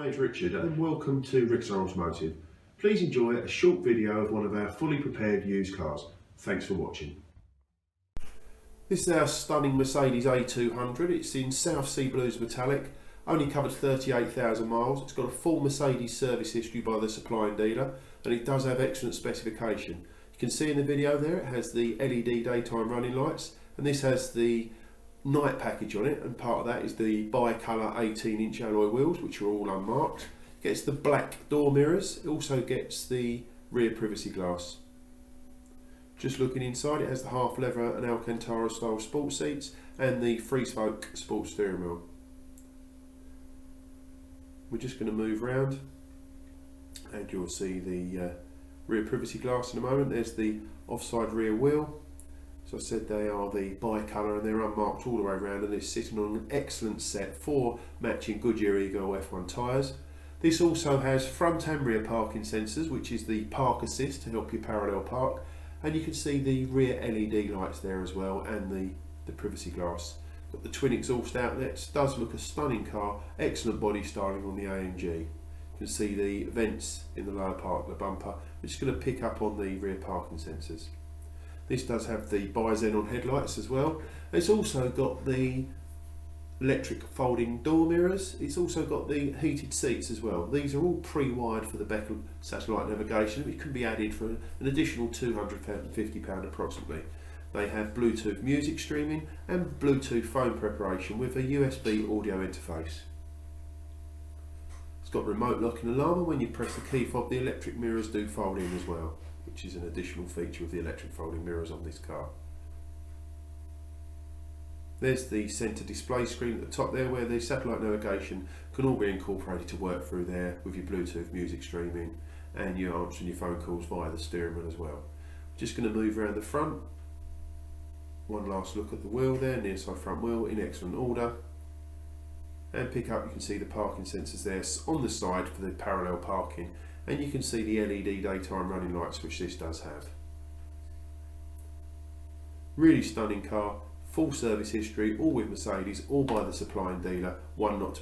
My name's Richard and welcome to Rick's Automotive. Please enjoy a short video of one of our fully prepared used cars. Thanks for watching. This is our stunning Mercedes A200. It's in South Sea Blues metallic, only covered 38,000 miles. It's got a full Mercedes service history by the supplying dealer and it does have excellent specification. You can see in the video there it has the LED daytime running lights, and this has the night package on it, and part of that is the bi-colour 18-inch alloy wheels, which are all unmarked. It gets the black door mirrors. It also gets the rear privacy glass. Just looking inside, it has the half leather and Alcantara style sports seats and the free spoke sports steering wheel. We're just going to move around and you'll see the rear privacy glass in a moment. There's the offside rear wheel. So I said they are the bi-colour and they're unmarked all the way around, and it's sitting on an excellent set for matching Goodyear Eagle F1 tyres. This also has front and rear parking sensors, which is the park assist to help you parallel park, and you can see the rear LED lights there as well, and the privacy glass. Got the twin exhaust outlets. Does look a stunning car, excellent body styling on the AMG. You can see the vents in the lower part of the bumper, which is going to pick up on the rear parking sensors. This does have the Bi-Xenon headlights as well. It's also got the electric folding door mirrors. It's also got the heated seats as well. These are all pre-wired for the Beckel satellite navigation, which can be added for an additional £250 approximately. They have Bluetooth music streaming and Bluetooth phone preparation with a USB audio interface. It's got remote locking alarm, and when you press the key fob, the electric mirrors do fold in as well, which is an additional feature of the electric folding mirrors on this car. There's the centre display screen at the top there, where the satellite navigation can all be incorporated to work through there with your Bluetooth music streaming, and you're answering your phone calls via the steering wheel as well. Just going to move around the front. One last look at the wheel there, near side front wheel in excellent order. And pick up, you can see the parking sensors there on the side for the parallel parking, and you can see the LED daytime running lights, which this does have. Really stunning car, full service history, all with Mercedes, all by the supplying dealer, one not to be